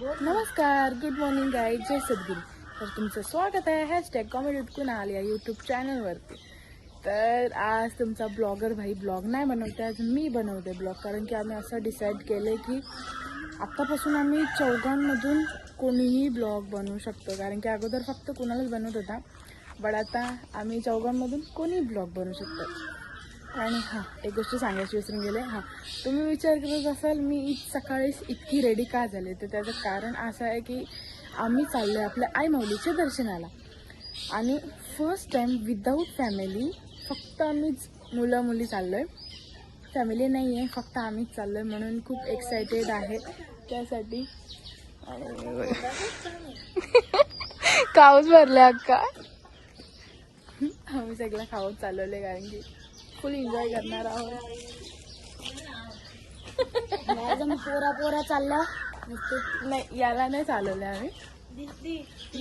नमस्कार, good morning guys, जय सद्गुरू. तर तुमचं स्वागत आहे हॅशटॅग कॉमेडी उठकून आली या यूट्यूब चॅनलवरती. तर आज तुमचा ब्लॉगर भाई ब्लॉग नाही बनवते, आज मी बनवते ब्लॉग. कारण की आम्ही असं डिसाईड केलं की आत्तापासून आम्ही चौघांमधून कोणीही ब्लॉग बनवू शकतो. कारण की अगोदर फक्त कुणालाच बनवत होता, बट आता आम्ही चौघांमधून कोणी ब्लॉग बनवू शकतो. आणि हां, एक गोष्ट सांगायची विसरून गेले. तुम्ही विचार करत असाल मी सकाळीच इतकी रेडी का झाले, तर त्याचं कारण असं आहे की आम्ही चाललो आहे आपल्या आई माऊलीच्या दर्शनाला. आणि फर्स्ट टाईम विदाऊट फॅमिली, फक्त आम्हीच मुलं मुली चाललो आहे. फॅमिली नाही आहे, फक्त आम्हीच चाललो आहे, म्हणून खूप एक्सायटेड आहे त्यासाठी. काऊच भरले अक्का. आम्ही सगळं खाऊच चालवले कारण की फुल एन्जॉय करणार आहोत. पोरा पोरा चालला नाही, याला नाही चालवलं आम्ही.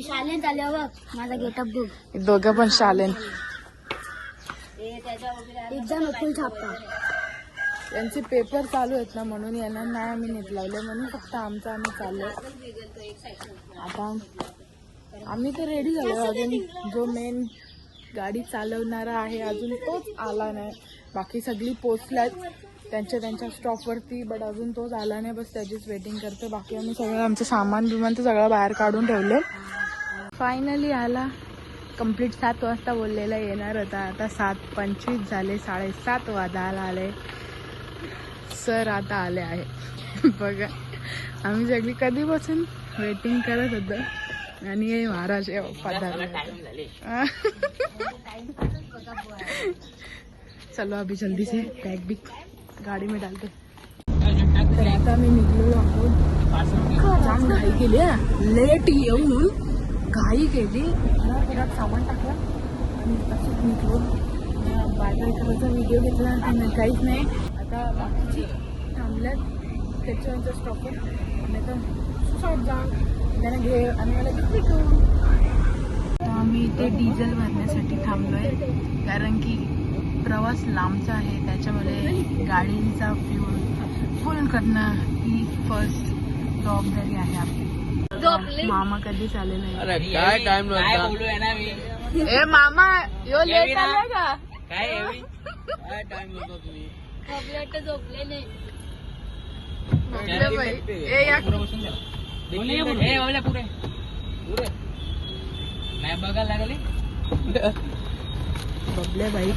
शालेन चालल्या बघ, माझा गेटअप बघ. दोघं पण शालेन. एकदम फुल छापता. त्यांचे पेपर चालू आहेत ना, म्हणून यांना नाही आम्ही नेत लावले, म्हणून फक्त आमचं आम्ही चाललो. आता आम्ही तर रेडी झालो, अजून जो मेन गाडी चालवणारा आहे अजून तोच आला नाही. बाकी सगळी पोचल्यात त्यांच्या स्टॉपवरती, बट अजून तोच आला नाही, बस त्याचीच वेटिंग करतो. बाकी आम्ही सगळं आमचं सामान बिमान तर सगळं बाहेर काढून ठेवलं. फायनली आला. कंप्लीट 7 वाजता बोललेला येणार होता, आता 7:25 झाले, 7:30 वाजायला आले. सर आता आले आहे. बघा, आम्ही सगळी कधीपासून वेटिंग करत होतो आणि हे महाराज पधारले. चलो अभी जल्दी से बैग भी गाड़ी में डालते. तर आता मी निघलेलो आहोत. जाम घाई केली, लेट येऊन घाई केली, घरात सामान टाकलं आणि तसंच निघलो. बाजार करायचा व्हिडिओ घेतला काहीच नाही. आता बाकीची थांबल्यात त्याच्या स्टॉपवर, नाही तर सुसाट जा त्यांना घे आणि मला भेटू. आम्ही इथे डिझेल भरण्यासाठी थांबलोय, कारण की प्रवास लांबचा आहे, त्याच्यामुळे गाडीचा फ्यूल फुल करणं ही फर्स्ट जबाबदारी आहे आपली. मामा कधी चालेल नाही. ए मामा यो लेट आलाय का काय? झोपले नाही. बघायला लागले बबले बाई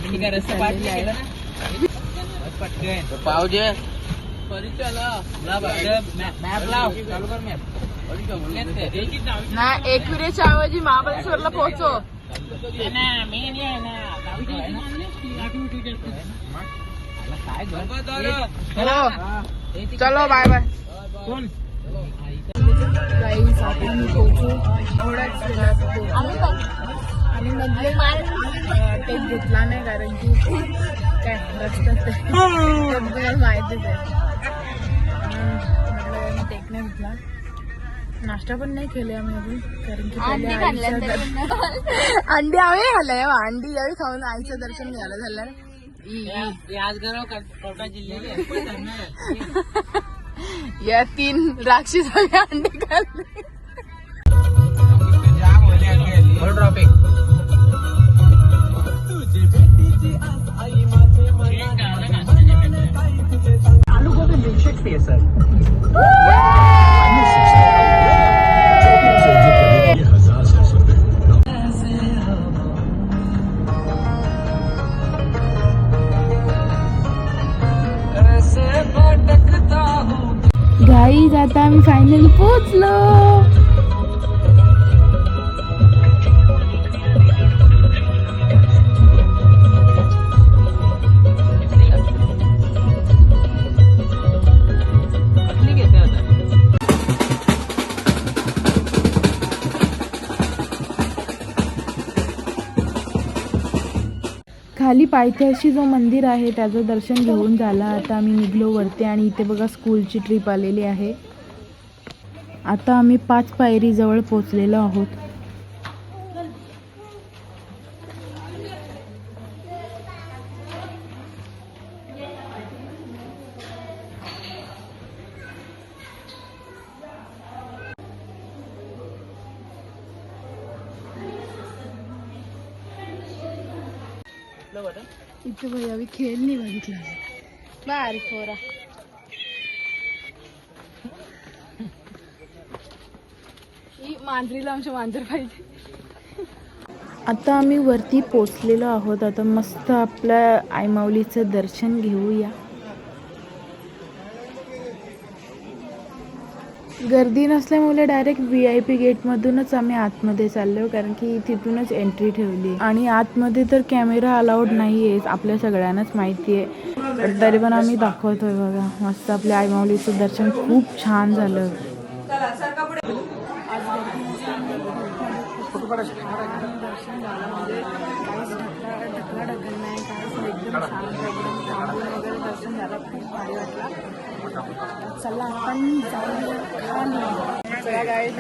पावजे ना एकविरेच्या ऐवजी महाबळेश्वरला पोहोचो. चलो बाय बाय. गाईस आता मी पोहोचू एवढाच आणि मधले टेक घेतला नाही, कारण की काय रस्त्यात तुम्हाला माहितीच आहे. म्हटलं टेक नाही घेतला. नाश्ता पण नाही केले आम्ही अजून, कारण की अंडी आम्ही खाल्लंय. अंडी यावेळी खाऊन आईचं दर्शन घ्यायला झालं. या 3 राक्षसाने अंडी खाल्ले. गाईज आता आम्ही फायनली पोहोचलो. खाली पायथ्याशी जो मंदिर आहे त्याचं दर्शन घेऊन झालं. आता आम्ही निघलो वरती आणि इथे बघा स्कूलची ट्रिप आलेली आहे. आता आम्ही 5 पायरी जवळ पोहोचलेलो आहोत. इथे भाई आम्ही खेळ नाही बघितला. बारीक पोरा. ही मांजरीला आमच्या मांजर पाहिजे. आता आम्ही वरती पोचलेलो आहोत. आता मस्त आपल्या आईमाऊलीचं दर्शन घेऊया. गर्दी नसल्यामुळे डायरेक्ट VIP गेटमधूनच आम्ही आतमध्ये चाललो, कारण की तिथूनच एंट्री ठेवली. आणि आतमध्ये तर कॅमेरा अलाउड नाही आहे, आपल्या सगळ्यांनाच माहिती आहे. तरी पण आम्ही दाखवतोय बघा. मस्त आपल्या आईमाऊलीचं दर्शन खूप छान झालं. दर्शन झालं म्हणजे काहीच ढकलाढकल नाही, काहीच एकदम शांत, एकदम थांबून वगैरे दर्शन झालं. खूप भारी वाटलं. चला आपण जाऊया खाली. चला गाईस,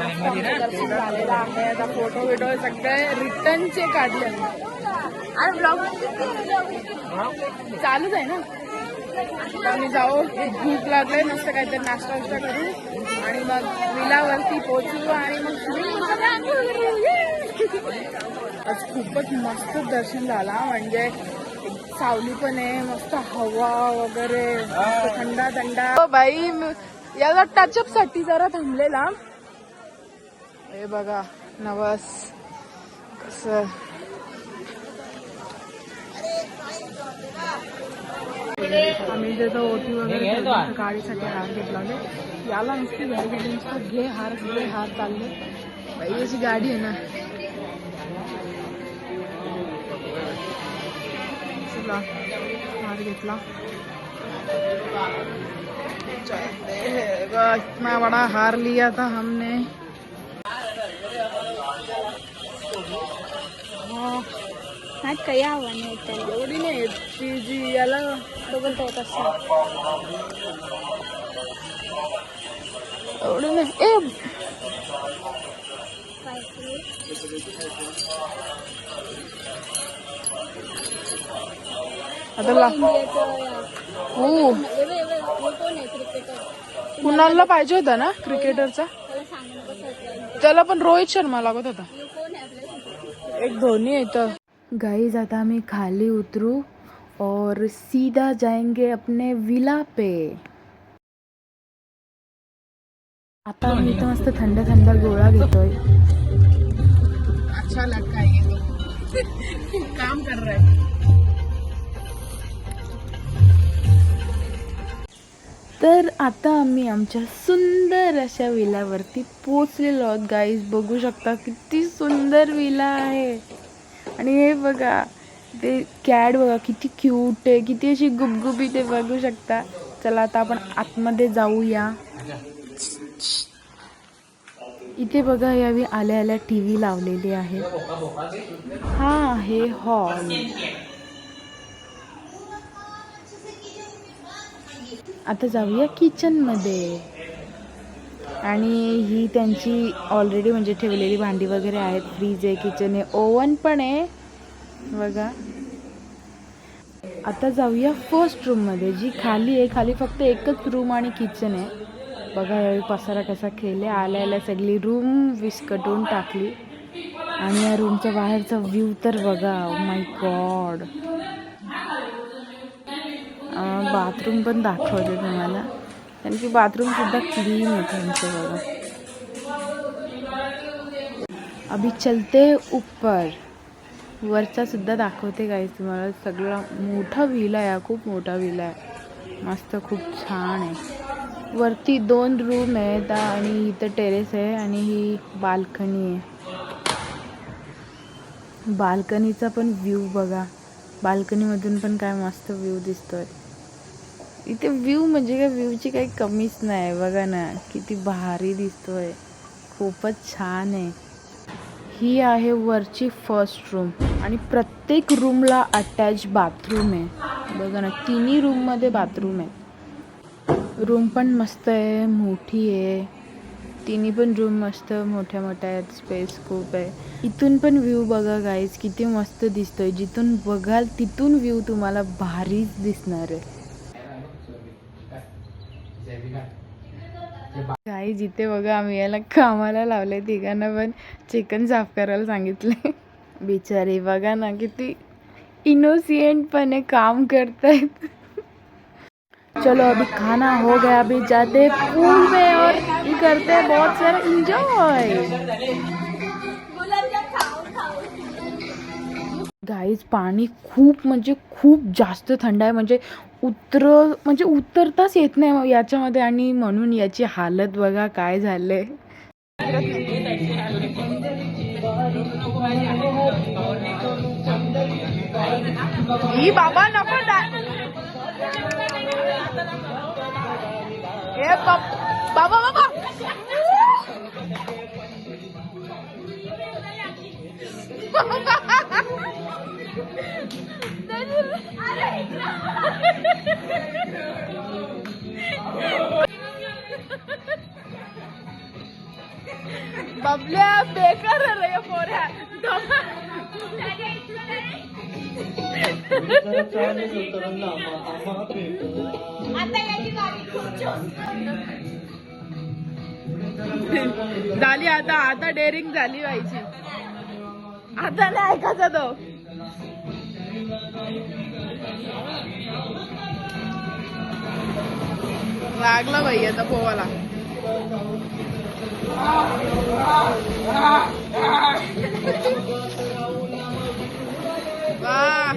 दर्शन झालेलं आहे. आता फोटो बिटो सगळे रिटर्नचे काढले आणि ब्लॉग चालूच आहे ना. आम्ही जाऊ, भूक लागले, मस्त काहीतरी नाश्ता वाष्टा करू आणि मग विलावरती पोचू आणि मग आज खूपच मस्त दर्शन झाला. म्हणजे सावली पण आहे, मस्त हवा वगैरे, मस्त थंडा थंडा. बाई याला टचअप साठी जरा थांबलेला. हे बघा नवस कसं. आम्ही जसं ओटी वगैरे गाडीसाठी हार घेतला होते. याला नुसती घ्यायची, नुसतं घे हार चालले. बाई याची गाडी आहे ना. चला हार घेतला. इतना बड़ा हार लिया था हमने. काही आव्हान नाही त्याला. एवढी नाही ती जी याला बघत होत असं एवढी नाही. ए आता हो कुणाला पाहिजे होता ना क्रिकेटरचा. त्याला पण रोहित शर्मा लागत होता. एक धोनी आहे. गाइस आता आम्ही खाली उतरू और सीधा जाएंगे अपने विला पे. आता आम्ही इथं मस्त थंड थंड गोळा घेतोय. अच्छा लगता है ये तो काम कर रहा है. तर आता आम्ही आमच्या सुंदर अशा विलावरती पोचलेलो आहोत. गाईज बघू शकता किती सुंदर विला आहे. आणि हे बघा ते कॅट बघा किती क्यूट आहे, किती अशी गुबगुबी ते बघू शकता. चला आता आपण आतमध्ये जाऊया. इथे बघा यावी आल्या आल्या TV लावलेली आहे. हा आहे हॉल. आता जाऊया किचन मध्ये. आणि ही त्यांची ऑलरेडी म्हणजे ठेवलेली भांडी वगैरे आहेत. फ्रीज आहे, किचन आहे, ओव्हन पण आहे बघा. आता जाऊया फर्स्ट रूम मध्ये जी खाली आहे. खाली फक्त एकच रूम आणि किचन आहे. बघा यावेळी पसारा कसा खेळले. आल्या आल्या सगळी रूम विस्कटून टाकली. आणि या रूमचा बाहेरचा व्ह्यू तर बघा. Oh my God. बाथरूम पण दाखवते तुम्हाला, कारण की बाथरूम सुद्धा क्लीन आहे त्यांचं बघा. अभी चलते ऊपर. वरचा सुद्धा दाखवते गाईस तुम्हाला. सगळा मोठा विला आहे, खूप मोठा विला आहे. मस्त खूप छान आहे. वरती 2 रूम आहेत आणि इथं टेरेस आहे आणि ही बाल्कनी आहे. बाल्कनीचा पण व्ह्यू बघा. बाल्कनीमधून पण काय मस्त व्ह्यू दिसतोय. इथे व्ह्यू म्हणजे काय, व्ह्यूची काही कमीच नाही. बघा ना किती भारी दिसतोय. खूपच छान आहे. ही आहे वरची फर्स्ट रूम आणि प्रत्येक रूमला अटॅच बाथरूम आहे. बघा ना तिन्ही रूममध्ये बाथरूम आहे. रूम पण मस्त आहे, मोठी आहे. तिन्ही पण रूम मस्त मोठ्या मोठ्या आहेत. स्पेस खूप आहे. इथून पण व्ह्यू बघा गाईज किती मस्त दिसतोय. जिथून बघाल तिथून व्ह्यू तुम्हाला भारीच दिसणार आहे. गाईज इथे बघा आम्ही याला कामाला लावले. तिघांना पण चिकन साफ करायला सांगितले. बिचारी बघा ना किती इनोसेंटपणे काम करतायत. चलो अभी खाना हो गया, अभी जाते पूल में और करते हैं बहुत सारा इंजॉय. गाईज पाणी खूप म्हणजे खूप जास्त थंड आहे. म्हणजे उतरताच येत नाही याच्यामध्ये. आणि म्हणून याची हालत बघा काय झालंय. ही बाबा नको बाबा बाबा बबल्या बेकार रे पोऱ्या. झाली आता डेअरिंग झाली व्हायची. आता नाही ऐकायचा तो. लागला बाई आता पोवाला. वाह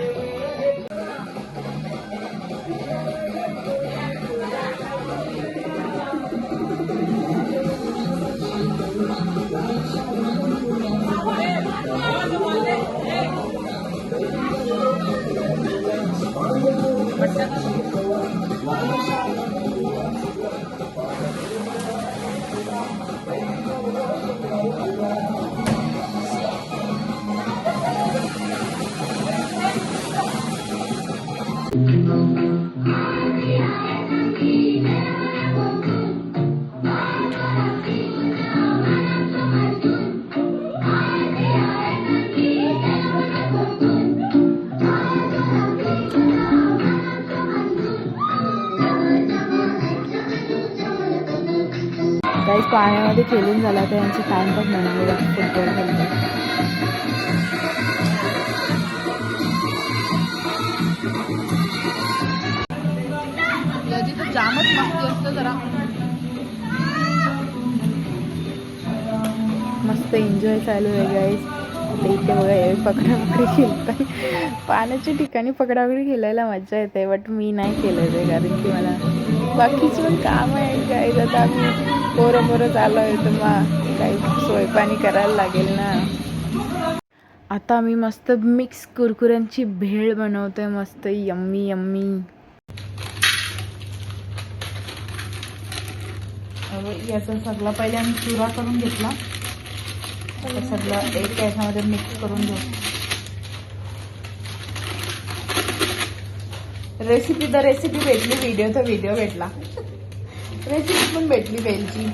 काही पाण्यामध्ये खेळून झाला तर यांची टाइमपास म्हणून फुटबॉल खेळतात. तर जामच मस्ती असतं जरा. मस्त एन्जॉय चालू आहे गाईज. इथे बघा हे पकडापकडी खेळतात. पाण्याच्या ठिकाणी पकडापकडी खेळायला मजा येते. बट मी नाही केलं ते कारण की मला बाकीची पण काम आहे गाईज. आता आम्ही पोरं चालू आहे तर मग काही सोयपाणी करायला लागेल ना. आता मी मस्त मिक्स कुरकुऱ्यांची भेळ बनवतोय. मस्त यम्मी यम्मी. याचा सगळा पहिले आम्ही चुरा करून घेतला. आता सगळं एक याच्यामध्ये मिक्स करून घेऊ. रेसिपी भेटली, व्हिडिओ भेटला. रेसिपी पण भेटली भेलची.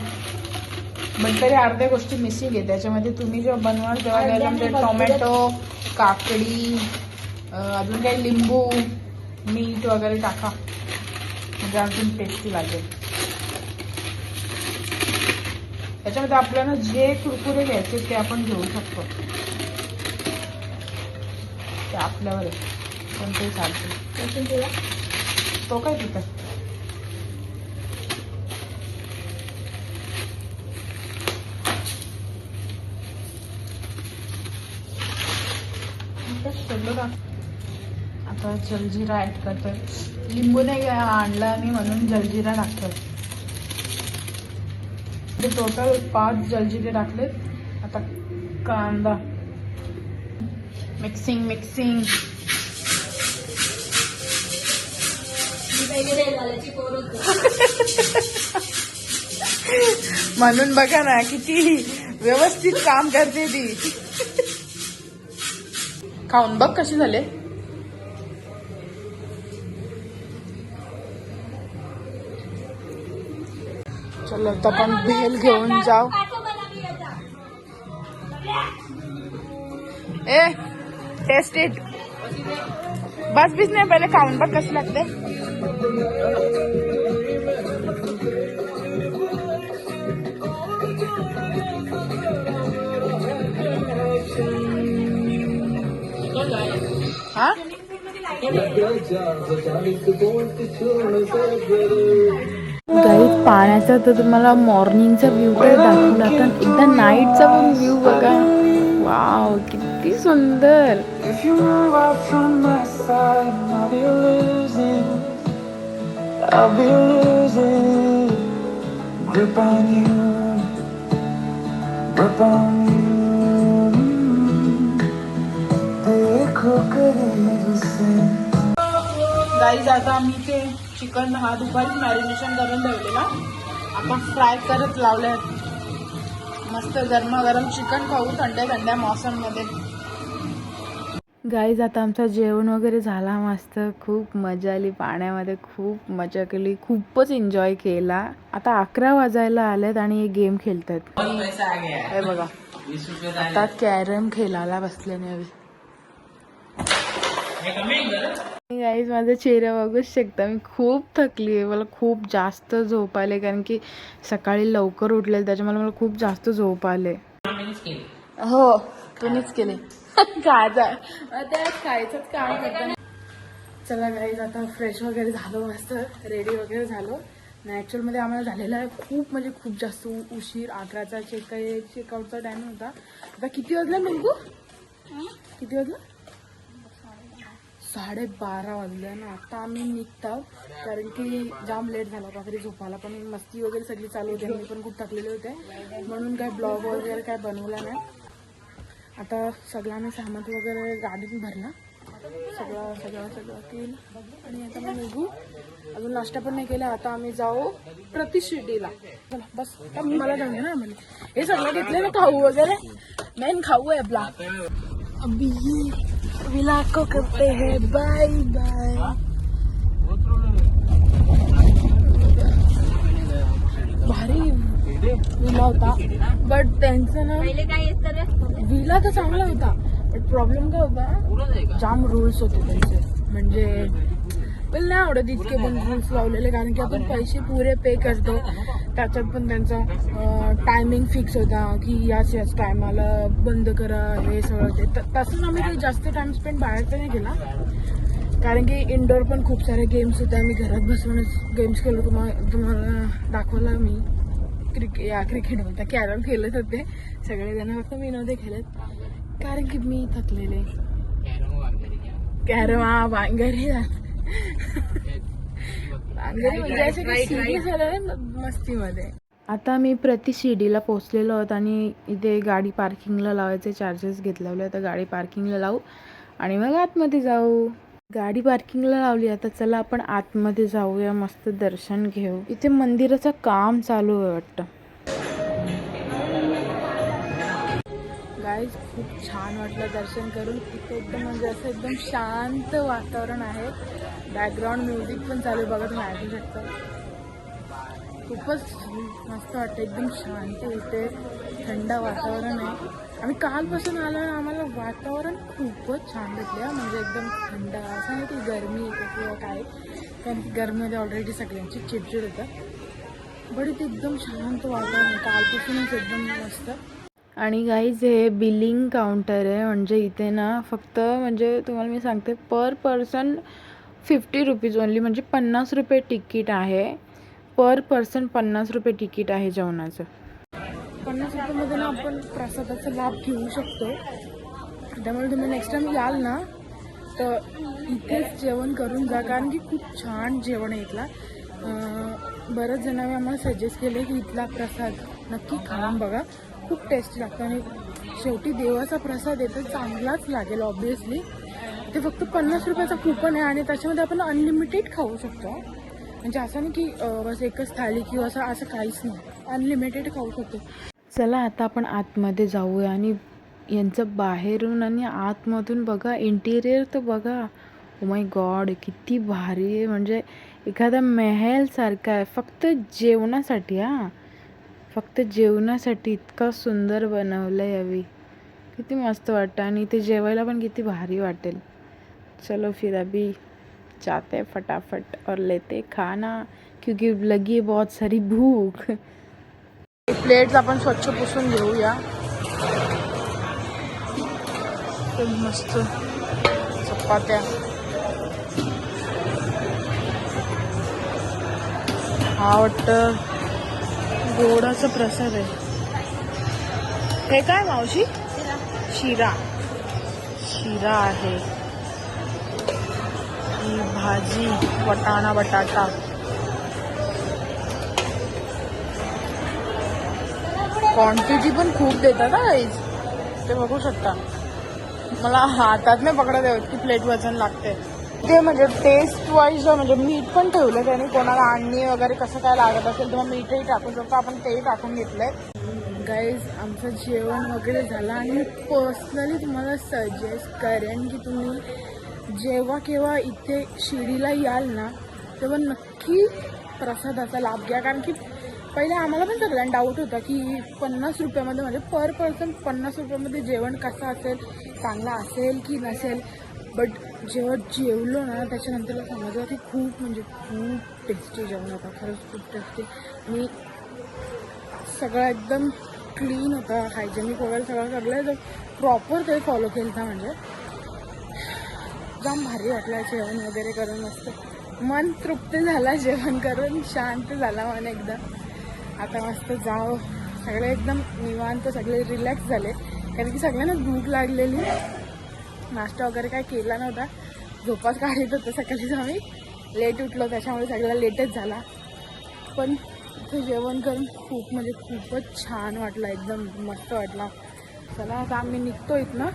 बट तरी अर्ध्या गोष्टी मिसिंग आहे त्याच्यामध्ये. तुम्ही जेव्हा बनवाल तेव्हा त्याच्यामध्ये टोमॅटो, काकडी, अजून काही लिंबू, मीठ वगैरे टाका म्हणजे अजून टेस्टी लागेल. त्याच्यामध्ये आपल्याला जे कुरकुरे घ्यायचे ते आपण घेऊ शकतो. ते आपल्यावर कोणतेही चालते. तो काय तिथं आता जलजिरा ऍड करतोय. लिंबू नाही आणला आणि म्हणून जलजिरा टाकतोय. टोटल 5 जलजिरे टाकलेत. आता कांदा मिक्सिंग म्हणून बघा ना किती व्यवस्थित काम करते ती. खाऊन बघ कसे झाले. चलो तो आपण भेल घेऊन जाऊ. ए टेस्ट इट. बस बीच नाही पहिले खाऊन बघ कसे लागते. हा गाईज पाण्याचा तर तुम्हाला मॉर्निंगचा व्ह्यू तर दाखवला, तर एकदा नाईटचा पण व्ह्यू बघा. वाव, किती सुंदर. If you move out from my side, I'll be losing grip on you, grip on you. देखो करीब से. गाईज आता आम्ही ते चिकन हा दुपारी मॅरिनेशन करून ठेवलेला, आता फ्राय करत लावले. मस्त गरमागरम चिकन खाऊ थंड्या थंड्या मौसममध्ये. गाईज आता आमचं जेवण वगैरे झाला मस्त. खूप मजा आली पाण्यामध्ये, खूप मजा केली, खूपच एन्जॉय केला. आता 11 वाजायला आलेत आणि हे गेम खेळतात. हे बघा, आता कॅरम खेळायला बसल्याने हवी. गाईज माझा चेहरा बघूच शकता, मी खूप थकली आहे. मला खूप जास्त झोप आले, कारण की सकाळी लवकर उठले, त्याच्यामुळे मला खूप जास्त झोप आले. हो, तुम्हीच केले. खायचंच काम करता. चला गाईज, आता फ्रेश वगैरे झालो, मस्त रेडी वगैरे झालो. ॲक्च्युअलमध्ये आम्हाला झालेला आहे खूप म्हणजे खूप जास्त उशीर. 11चा चेकआउटचा टाइम होता. आता किती वाजला मंगू? किती वाजला? 12:30 वाजले ना. आता आम्ही निघतो, कारण की जाम लेट झाला. रात्री झोपायला पण मस्ती वगैरे सगळी चालू होती, मी पण खूप थकलेले होते, म्हणून काय ब्लॉग वगैरे काय बनवला नाही. आता सगळ्यांनी सामान वगैरे गाडीत भरला, सगळं केलं आणि आता मी निघू. अजून नाश्ता पण नाही केला. आता आम्ही जाऊ प्रतिशिर्डीला. चला बस, मला जाऊ ना. म्हणजे हे सगळं घेतलं ना खाऊ वगैरे, मेन खाऊ आहे आपला. अभी विला को करते हैं बाय बाय. भारी विला होता, बट त्यांचं ना विला तर चांगला होता, बट प्रॉब्लेम काय होता, जाम रूल्स होते त्यांचे. म्हणजे मला नाही आवडत इतके पण रूल्स लावलेले, कारण की आपण पैसे पुरे पे करतो. त्याच्यात पण त्यांचा टायमिंग फिक्स होता की याच टायमाला बंद करा, हे सगळं ते. तसंच आम्ही काही जास्त टाइम स्पेंड बाहेर तर नाही केला, कारण की इंडोर पण खूप सारे गेम्स होते. आम्ही घरात बसूनच गेम्स खेळलो. तुम्हाला दाखवला मी. क्रिकेट बोलता, कॅरम खेळत होते सगळेजण, फक्त मी नव्हते खेळत, कारण की मी थकलेले. कॅरम हा भांगरी म्हणजे असे काही सिरियस झालं मस्तीमध्ये. आता मी प्रतिशिर्डीला पोहोचलेलो आहोत आणि इथे गाडी पार्किंगला लावायचे चार्जेस घेतलेले. आता गाडी पार्किंगला लावू आणि मग आतमध्ये जाऊ. गाडी पार्किंगला लावली. आता चला आपण आतमध्ये जाऊया, मस्त दर्शन घेऊ. इथे मंदिराचं काम चालू आहे वाटतं. गाईज खूप छान वाटलं दर्शन करून. इथे एकदम म्हणजे असं एकदम शांत वातावरण आहे. बॅकग्राऊंड म्युझिक पण चालू, बघा तुम्ही ऐकू शकता. खूपच मस्त वाटतं, एकदम शांत. इथे थंड वातावरण आहे. आम्ही कालपासून आलो आणि आम्हाला वातावरण खूपच छान भेटलं. म्हणजे एकदम थंड, असं नाही की गरमी किंवा काय, कारण की गरमीमध्ये ऑलरेडी सगळ्यांची चिडचिड होतं, बट इथे एकदम शांत वातावरण कालपासूनच एकदम मस्त. आणि गाईज हे बिलिंग काउंटर आहे, म्हणजे इथे ना फक्त म्हणजे तुम्हाला मी सांगते, पर पर्सन 50 रुपीज ओनली, म्हणजे 50 रुपये तिकीट आहे. पर पर्सन 50 रुपये तिकीट आहे जेवणाचं. 50 रुपयामध्ये ना आपण प्रसादाचा लाभ घेऊ शकतो. त्यामुळे तुम्ही नेक्स्ट टाइम याल ना तर इथेच जेवण करून जा, कारण की खूप छान जेवण आहे इथला. बऱ्याच जणांनी आम्हाला सजेस्ट केले की इथला प्रसाद नक्की खाऊन बघा, खूप टेस्टी लागतं. आणि शेवटी देवाचा प्रसाद आहे तर चांगलाच लागेल ऑब्विसली. ते फक्त 50 रुपयाचा कूपन आहे आणि त्याच्यामध्ये आपण अनलिमिटेड खाऊ शकतो. म्हणजे असं नाही की बस एकच थाळी किंवा असं काहीच नाही, अनलिमिटेड खाऊ शकतो. चला आता आपण आतमध्ये जाऊया आणि यांचं बाहेरून आणि आतमधून बघा, इंटिरियर तर बघा. ओ माय गॉड, किती भारी आहे, म्हणजे एखादा महल सारखा आहे. फक्त जेवणासाठी, फक्त जेवणासाठी इतका सुंदर बनवलं आहे यावी. किती मस्त वाटतं आणि इथे जेवायला पण किती भारी वाटेल. चलो फिर अभी जाते फटाफट और लेते खाना, क्योंकि लगी है बहुत सारी भूख. प्लेट्स आपण स्वच्छ पुसून घेऊया. मस्त चपात्या, हा वाटतं गोडाचा प्रसाद आहे. हे काय मावशी? शिरा. शिरा आहे. ही भाजी वटाणा बटाटा. क्वांटिटी पण खूप देतात ना गाईज, ते बघू शकता. मला हातात नाही पकडत येत की प्लेट वजन लागते ते. म्हणजे टेस्ट वाईज म्हणजे मीठ पण ठेवलं त्याने. कोणाला आणणी वगैरे कसं काय लागत असेल तेव्हा मीठही टाकू शकतो आपण, तेही टाकून घेतलंय. गाईज आमचं जेवण वगैरे झालं आणि मी पर्सनली तुम्हाला सजेस्ट करेन की तुम्ही जेव्हा केव्हा इथे शिर्डीला याल ना तेव्हा नक्की प्रसादाचा लाभ घ्या. कारण की पहिले आम्हाला पण सगळ्यांना डाऊट होता की 50 रुपयामध्ये म्हणजे पर पर्सन 50 रुपयामध्ये जेवण कसं असेल, चांगलं असेल की नसेल. बट जेव्हा जेवलो ना त्याच्यानंतर समजलं की खूप म्हणजे खूप टेस्टी जेवण होतं. खरंच खूप टेस्टी. मी सगळं एकदम क्लीन होतं, हायजेनिक वगैरे सगळं प्रॉपर ते फॉलो केलं होतं. म्हणजे एकदम भारी वाटलं जेवण वगैरे करून. मस्त मन तृप्त झाला जेवण करून, शांत झाला मन एकदम. आता मस्त जाऊ सगळे एकदम निवांत, सगळे रिलॅक्स झाले कारण की सगळ्यांना भूक लागलेली. नाश्ता वगैरे काय केला नव्हता, झोपाच काढत होतं. सकाळीच आम्ही लेट उठलो त्याच्यामुळे सगळ्याला लेटच झाला. पण इथे जेवण करून खूप म्हणजे खूपच छान वाटलं, एकदम मस्त वाटलं. चला आता आम्ही निघतो इथनं,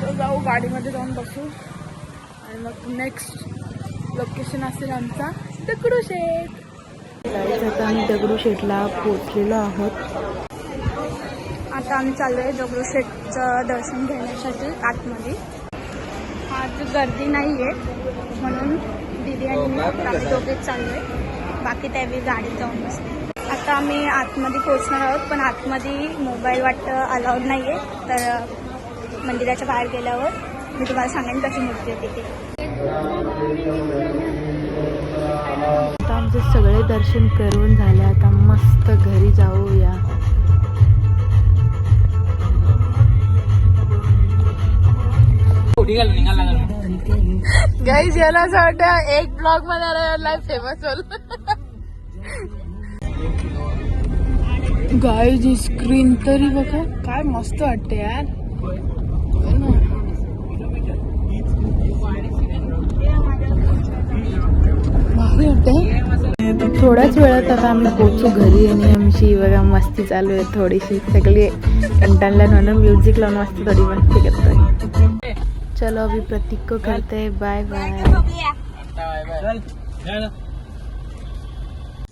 तर जाऊ गाडीमध्ये जाऊन बसू आणि मग नेक्स्ट लोकेशन असेल आमचा दगडूशेठ. आता आम्ही दगडूशेठला पोचलेलो आहोत. आता आम्ही चाललो आहे दगडूशेठचं दर्शन घेण्यासाठी आतमध्ये. आज गर्दी नाही आहे म्हणून दीदी आणि मी फक्त आम्ही दोघेच चाललो आहे. बाकी त्यावेळी गाडी जाऊन बसते. आता आम्ही आतमध्ये पोहोचणार आहोत, पण आतमध्ये मोबाईल वाटतं अलाउड नाही आहे. तर मंदिराच्या बाहेर गेल्यावर मी तुम्हाला सांगेन कशी मूर्ती आहे तिथे. आता आमचे सगळे दर्शन करून झाले. आता मस्त घरी जाऊया. गाईज याला असं वाटतं एक ब्लॉग मध्ये फेमस होल. गाईज स्क्रीन तरी बघा काय मस्त वाटते यार. भारी वाटते. थोड्याच वेळात आता आम्ही पोहोचू घरी आणि आमची बघा मस्ती चालू आहे थोडीशी. सगळी कंटाळल्या म्हणून म्युझिक लावून मस्त थोडी मस्ती करतोय. चलो अभी प्रतीक को करते हैं बाय बाय.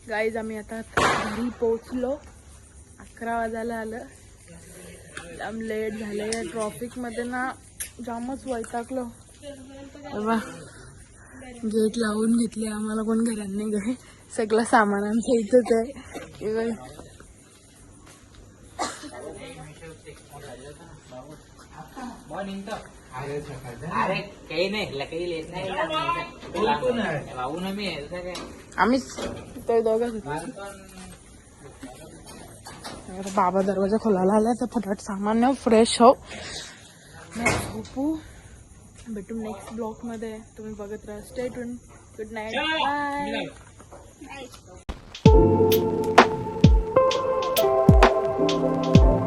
गाईज आम्ही आता घरी पोहोचलो. 11 वाजायला आलं. जाम लेट झाले. ट्रॉफिक मध्ये ना जामच वैतागलो. गेट लावून घेतले, आम्हाला कोण घरात नाही घरी. सगळं सामान आमचं इथंच आहे. अरे काही नाही, काही लेट नाही. भाऊ ना मी आम्हीच तर दोघंच. बाबा दरवाजा खोलायला आला तर फटाफट सामान नेऊ, फ्रेश हो, झोपू. भेटू नेक्स्ट ब्लॉग मध्ये. तुम्ही बघत राहा. Stay tune. Good night. Bye.